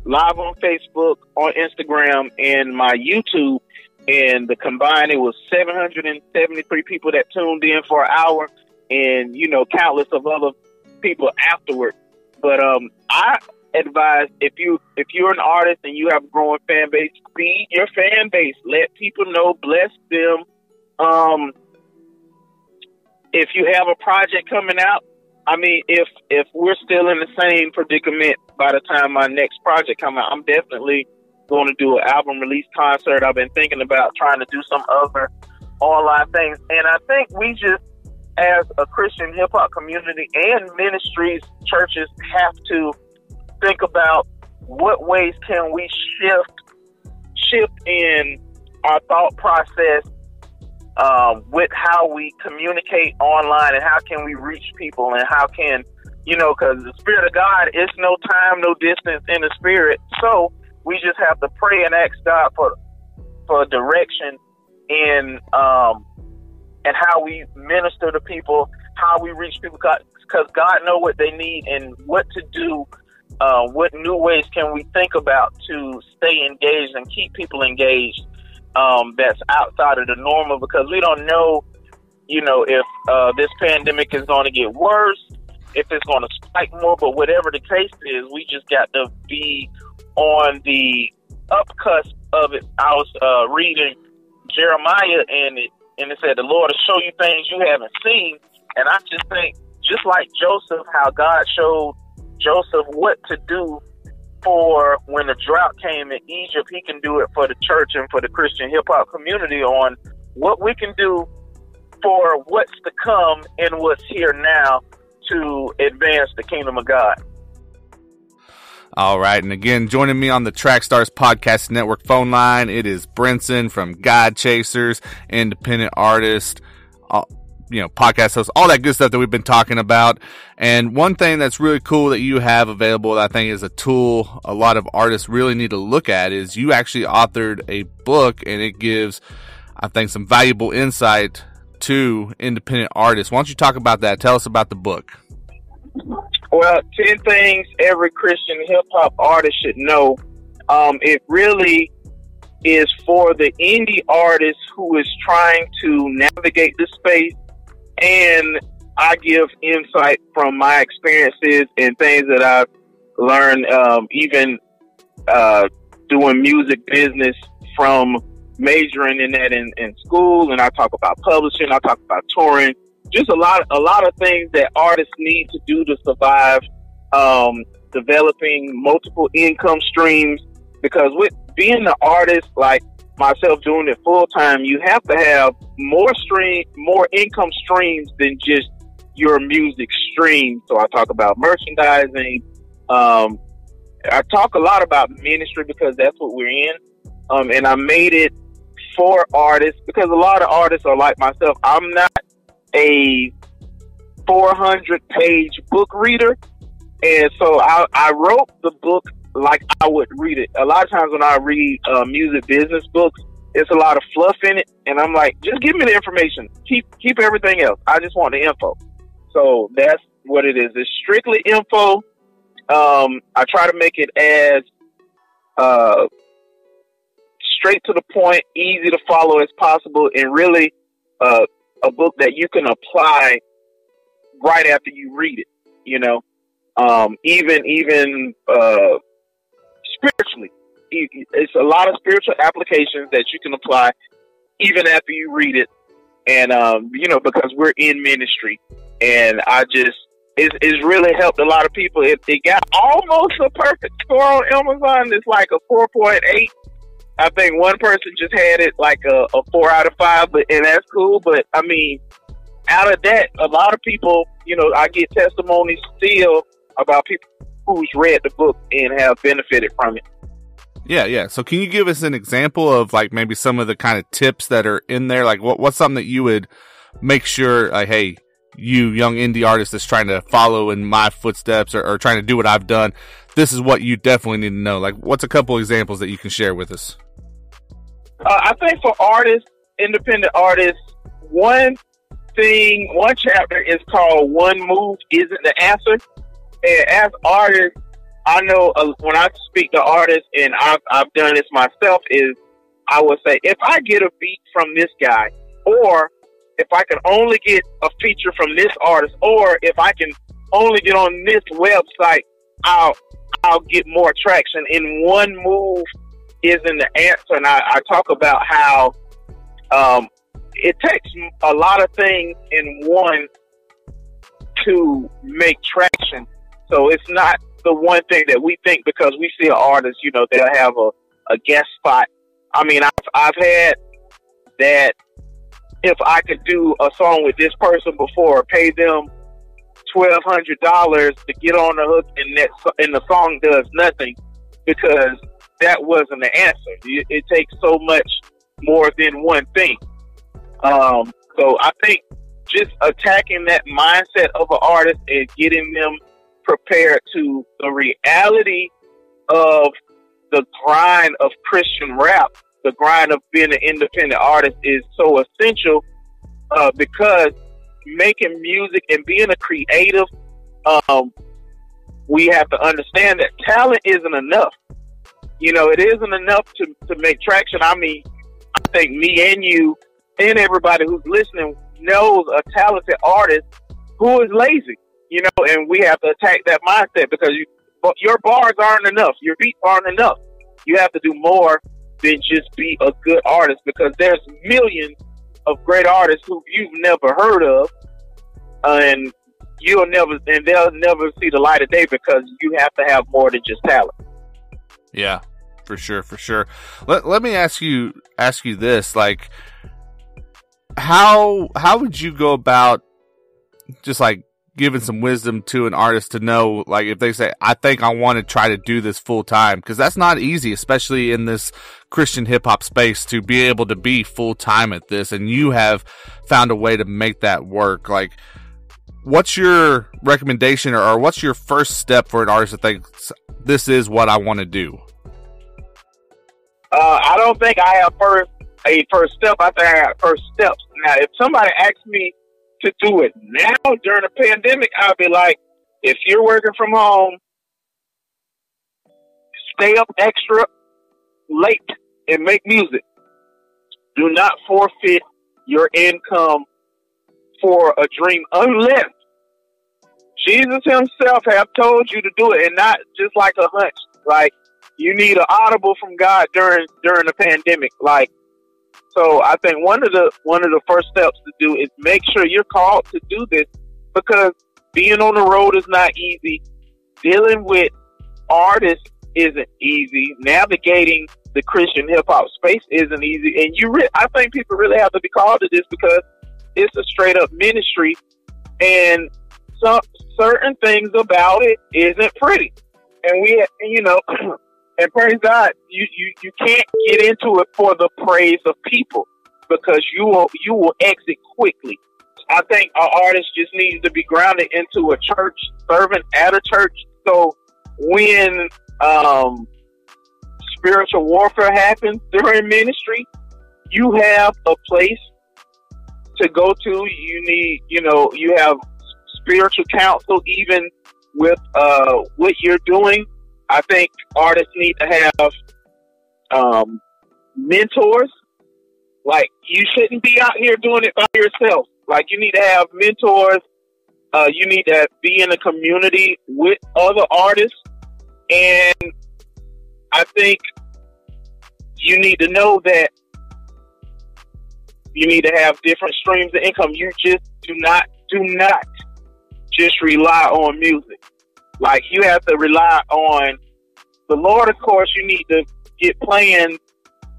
live on Facebook, on Instagram, and my YouTube, and the combined, it was 773 people that tuned in for an hour, and countless of other people afterward. But I advise, if you're an artist and you have a growing fan base, feed your fan base, let people know, bless them. If you have a project coming out, I mean, if we're still in the same predicament by the time my next project comes out, I'm definitely going to do an album release concert. I've been thinking about trying to do some other online things. And I think we just, as a Christian hip hop community and ministries, churches, have to think about what ways can we shift in our thought process with how we communicate online, and how can we reach people, and how can, because the Spirit of God is no time, no distance in the Spirit. So we just have to pray and ask God for direction in and how we minister to people, how we reach people, because God knows what they need and what to do. What new ways can we think about to stay engaged and keep people engaged? That's outside of the normal, because we don't know, if this pandemic is going to get worse, if it's going to spike more. But whatever the case is, we just got to be on the upcusp of it. I was reading Jeremiah, and it said, the Lord will show you things you haven't seen. And I just think, just like Joseph, how God showed Joseph what to do for when the drought came in Egypt, he can do it for the church and for the Christian hip hop community, on what we can do for what's to come and what's here now to advance the kingdom of God. All right. And again, joining me on the Trackstars Podcast Network phone line, it is Brinson from God Chasers, independent artist, podcast host, all that good stuff that we've been talking about. And one thing that's really cool that you have available that I think is a tool a lot of artists really need to look at is you actually authored a book, and it gives, I think, some valuable insight to independent artists. Why don't you talk about that? Tell us about the book. Well, 10 things every Christian hip-hop artist should know. It really is for the indie artist who is trying to navigate the space, and I give insight from my experiences and things that I've learned, even doing music business from majoring in that in school, and I talk about publishing, I talk about touring, just a lot of things that artists need to do to survive, developing multiple income streams, because with being an artist like myself doing it full time, you have to have more income streams than just your music stream. So I talk about merchandising. I talk a lot about ministry because that's what we're in. And I made it for artists because a lot of artists are like myself. I'm not a 400-page book reader. And so I wrote the book like I would read it. A lot of times when I read music business books, it's a lot of fluff in it. And I'm like, just give me the information. Keep everything else. I just want the info. So that's what it is. It's strictly info. I try to make it as straight to the point, easy to follow as possible, and really a book that you can apply right after you read it. You know, even spiritually, it's a lot of spiritual applications that you can apply even after you read it. And you know, because we're in ministry, and it's really helped a lot of people. It got almost a perfect score on Amazon. It's like a 4.8. I think one person just had it like a 4 out of 5, and that's cool. But I mean, out of that, a lot of people, you know, I get testimonies still about people who's read the book and have benefited from it. Yeah. So can you give us an example of like maybe some of the kind of tips that are in there? Like what's something that you would make sure, like, hey, you young indie artist that's trying to follow in my footsteps or trying to do what I've done, this is what you definitely need to know. Like what's a couple examples that you can share with us? I think for artists, independent artists, one chapter is called "One Move Isn't the Answer." And as artists, I know when I speak to artists, and I've done this myself, is I would say, if I get a beat from this guy, or if I can only get a feature from this artist, or if I can only get on this website, I'll get more traction. And one move isn't the answer. And I talk about how it takes a lot of things in one to make traction. So it's not the one thing that we think, because we see an artist, you know, they'll have a guest spot. I mean, I've had that. If I could do a song with this person before, pay them $1,200 to get on the hook, and the song does nothing, because that wasn't the answer. It takes so much more than one thing. So I think just attacking that mindset of an artist and getting them prepared to the reality of the grind of Christian rap, the grind of being an independent artist, is so essential, because making music and being a creative, we have to understand that talent isn't enough. You know, it isn't enough to make traction. I mean, I think me and you and everybody who's listening knows a talented artist who is lazy, you know, and we have to attack that mindset, because your bars aren't enough. Your beats aren't enough. You have to do more than just be a good artist, because there's millions of great artists who you've never heard of, and they'll never see the light of day, because you have to have more than just talent. Yeah, for sure. Let me ask you this, like, how would you go about just like giving some wisdom to an artist to know, like, if they say, I think I want to try to do this full time, because that's not easy, especially in this Christian hip hop space, to be able to be full time at this, and you have found a way to make that work. Like, what's your recommendation, or what's your first step for an artist that thinks this is what I want to do? I don't think I have a first step. I think I have first steps. Now, if somebody asks me to do it now during the pandemic, I'll be like, if you're working from home, stay up extra late and make music. Do not forfeit your income for a dream, unless Jesus himself have told you to do it, and not just like a hunch. Like, you need an audible from God during the pandemic. Like, so I think one of the first steps to do is make sure you're called to do this, because being on the road is not easy. Dealing with artists isn't easy. Navigating the Christian hip hop space isn't easy. And I think people really have to be called to this, because it's a straight up ministry, and some certain things about it isn't pretty. And and praise God, you can't get into it for the praise of people, because you will exit quickly. I think our artists just need to be grounded into a church, serving at a church. So when spiritual warfare happens during ministry, you have a place to go to. You need, you have spiritual counsel, even with what you're doing. I think artists need to have mentors. Like, you shouldn't be out here doing it by yourself. Like, you need to have mentors. You need to be in a community with other artists. And I think you need to know that you need to have different streams of income. You just do not just rely on music. Like, you have to rely on the Lord. Of course, you need to get plans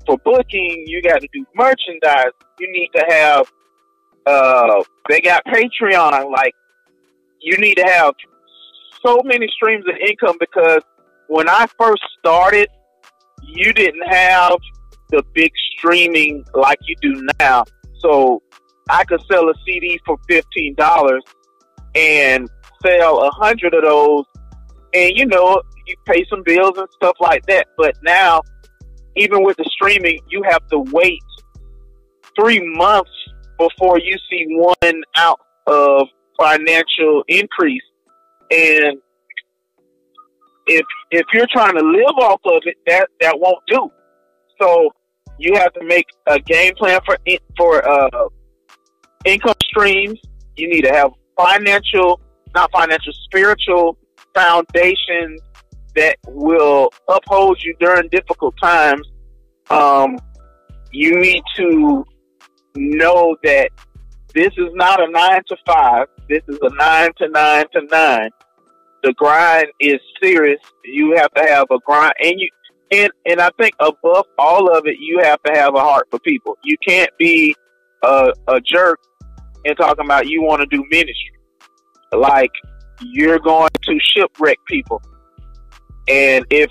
for booking. You got to do merchandise. You need to have, they got Patreon. Like, you need to have so many streams of income, because when I first started, you didn't have the big streaming like you do now. So I could sell a CD for $15 and sell 100 of those, and you pay some bills and stuff like that. But now, even with the streaming, you have to wait 3 months before you see 1 ounce of financial increase. And if you're trying to live off of it, that won't do. So you have to make a game plan for income streams. You need to have spiritual foundations that will uphold you during difficult times. You need to know that this is not a 9 to 5. This is a 9 to 9 to 9. The grind is serious. You have to have a grind, and I think above all of it, you have to have a heart for people. You can't be a jerk and talking about you want to do ministry. Like, you're going to shipwreck people. And if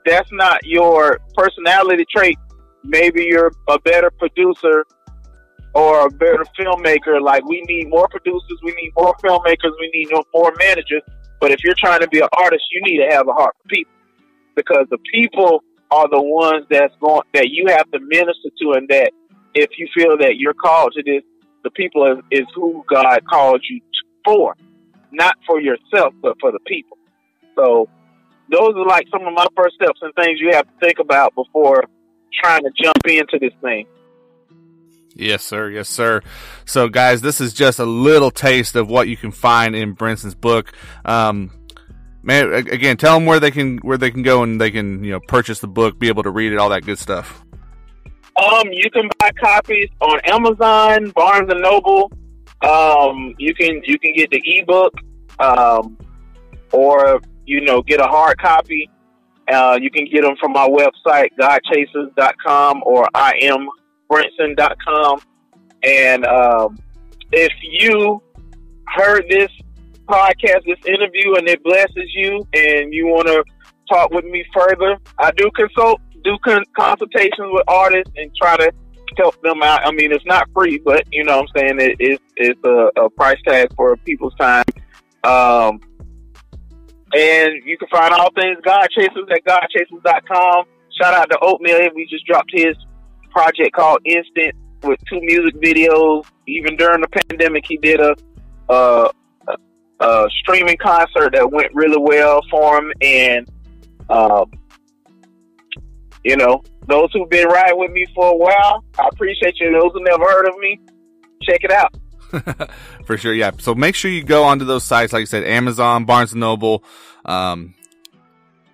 that's not your personality trait, maybe you're a better producer or a better filmmaker. Like, we need more producers, we need more filmmakers, we need more managers. But if you're trying to be an artist, you need to have a heart for people, because the people are the ones that you have to minister to, and that if you feel that you're called to this, the people is who God called you for, not for yourself, but for the people. So those are like some of my first steps and things you have to think about before trying to jump into this thing. Yes, sir. Yes, sir. So, guys, this is just a little taste of what you can find in Brinson's book. Man, again, tell them where they can go and they can, purchase the book, be able to read it, all that good stuff. You can buy copies on Amazon, Barnes and Noble. You can get the ebook, or get a hard copy. You can get them from my website, godchasers.com, or iambrinson.com. And if you heard this podcast, this interview, and it blesses you, and you want to talk with me further, I do consultations with artists and try to help them out. I mean, it's not free, but you know what I'm saying, it's a price tag for people's time. And you can find all things God Chasers at godchasers.com. Shout out to Oatmeal. We just dropped his project called Instant with 2 music videos. Even during the pandemic, he did a streaming concert that went really well for him. And, those who've been riding with me for a while, I appreciate you. Those who never heard of me, check it out. For sure, yeah. So make sure you go onto those sites, like I said, Amazon, Barnes & Noble.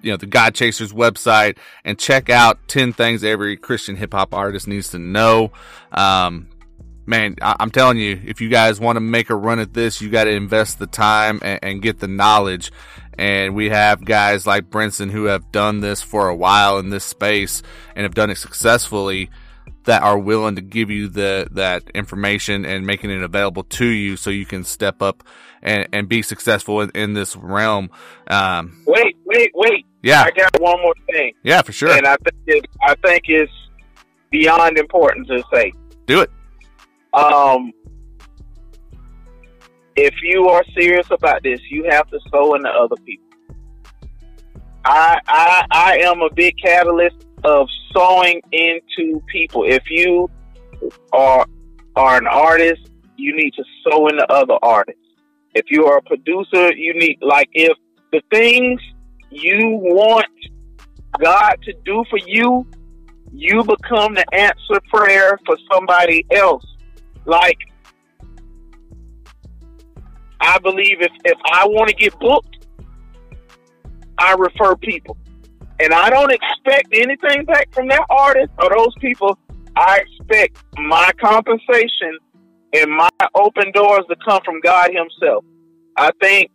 the God Chasers website and check out 10 things every Christian hip hop artist needs to know. Man, I'm telling you, if you guys want to make a run at this, you got to invest the time and get the knowledge. And we have guys like Brinson who have done this for a while in this space and have done it successfully, that are willing to give you that information and making it available to you so you can step up and be successful in this realm. Wait. Yeah. I got one more thing. Yeah, for sure. And I think it's beyond important to say. Do it. If you are serious about this, you have to sow into other people. I am a big catalyst of sowing into people. If you are an artist, you need to sow into other artists. If you are a producer, you need, like, if the things you want God to do for you, you become the answer prayer for somebody else. Like, I believe if I want to get booked, I refer people. And I don't expect anything back from that artist or those people. I expect my compensation and my open doors to come from God himself. I think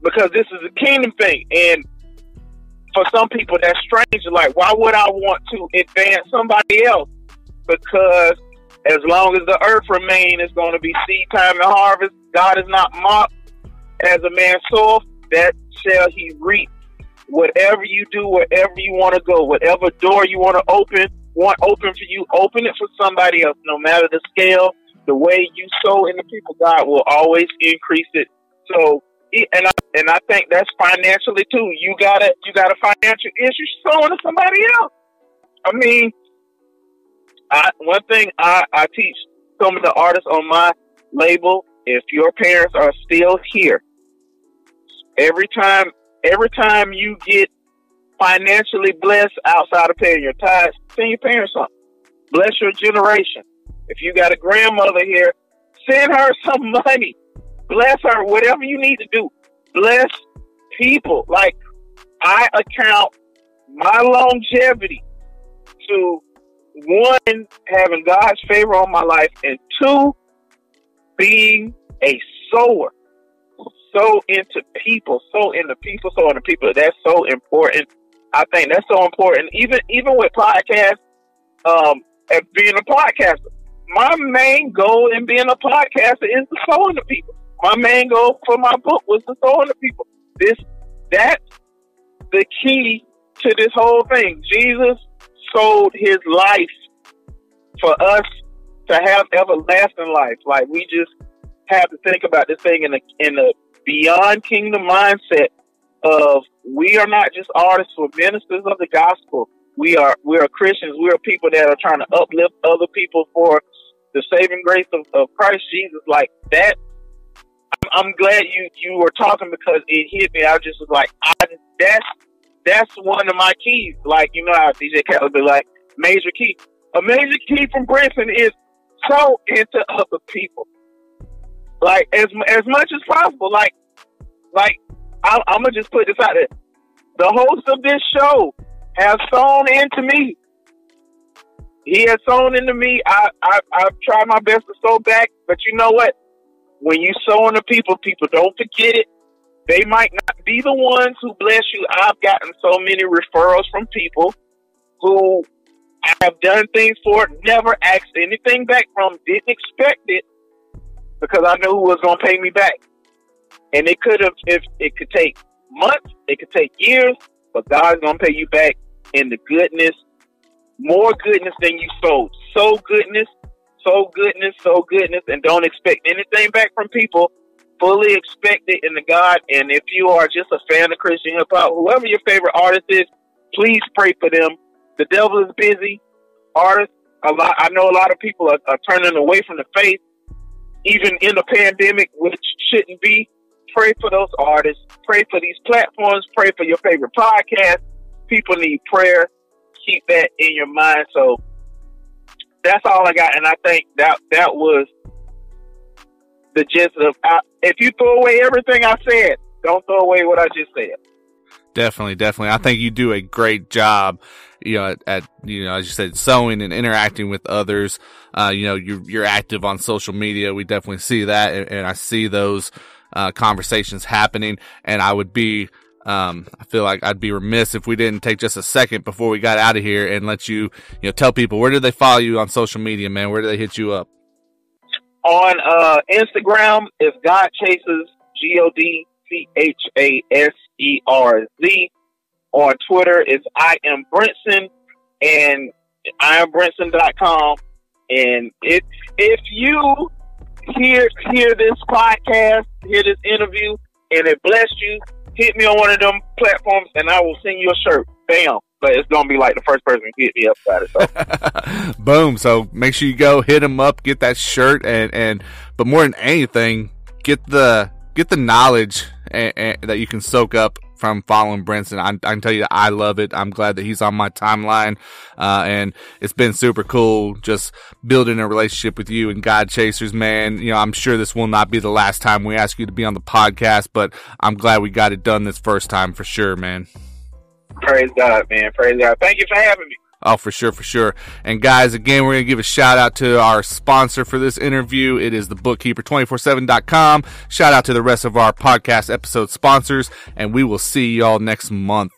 because this is a kingdom thing. And for some people, that's strange. Like, why would I want to advance somebody else? Because as long as the earth remains, it's going to be seed time and harvest. God is not mocked. As a man soweth, that shall he reap. Whatever you do, wherever you want to go, whatever door you want open for you, open it for somebody else. No matter the scale, the way you sow in the people, God will always increase it. So, and I think that's financially too. You got a financial issue, sow into somebody else. I mean, one thing I teach some of the artists on my label: if your parents are still here, every time you get financially blessed outside of paying your tithes, send your parents something. Bless your generation. If you got a grandmother here, send her some money. Bless her, whatever you need to do. Bless people. Like, I account my longevity to, one, having God's favor on my life, and two, being a sower. Sow into people. That's so important. I think that's so important. Even with podcasts, and being a podcaster, my main goal in being a podcaster is to sow into people. My main goal for my book was to sow into people. That's the key to this whole thing. Jesus sold his life for us to have everlasting life. Like, we just have to think about this thing in a beyond kingdom mindset of, we are not just artists, we're ministers of the gospel. We are Christians. We are people that are trying to uplift other people for the saving grace of Christ Jesus. Like that, I'm glad you were talking, because it hit me. I just was like, that's one of my keys. Like, you know how DJ Khaled would be like, major key. A major key from Brinson is sow into other people. Like, as much as possible. Like I'm gonna just put this out there. The host of this show has sown into me. He has sown into me. I've tried my best to sow back, but you know what? When you sow into people, don't forget it. They might not be the ones who bless you. I've gotten so many referrals from people who I have done things for, never asked anything back from, didn't expect it, because I knew who was going to pay me back. And it could take months, it could take years, but God's going to pay you back in the goodness, more goodness than you sowed. Sow goodness, and don't expect anything back from people. Fully expect it in the God. And if you are just a fan of Christian hip hop, whoever your favorite artist is, please pray for them. The devil is busy. Artists, I know a lot of people are turning away from the faith, even in the pandemic, which shouldn't be. Pray for those artists. Pray for these platforms. Pray for your favorite podcast. People need prayer. Keep that in your mind. So that's all I got. And I think that was the gist of, if you throw away everything I said, don't throw away what I just said. Definitely. I think you do a great job, at as you said, sewing and interacting with others. You're active on social media. We definitely see that, and I see those conversations happening. And I would be, I feel like I'd be remiss if we didn't take just a second before we got out of here and let you, tell people, where do they follow you on social media, man? Where do they hit you up? On Instagram, it's God Chasers, GODCHASERZ. On Twitter, it's I am Brinson, and IamBrinson.com. And if you hear this podcast, hear this interview, and it blessed you, hit me on one of them platforms, and I will send you a shirt. Bam. But it's going to be like the first person to hit me up about it. So. Boom. So make sure you go hit him up, get that shirt, but more than anything, get the knowledge that you can soak up from following Brinson. I can tell you that I love it. I'm glad that he's on my timeline. And it's been super cool just building a relationship with you and God Chasers, man. I'm sure this will not be the last time we ask you to be on the podcast, but I'm glad we got it done this first time for sure, man. Praise God, man. Praise God. Thank you for having me. Oh, for sure. And guys, again, we're going to give a shout out to our sponsor for this interview. It is the bookkeeper247.com. Shout out to the rest of our podcast episode sponsors, and we will see y'all next month.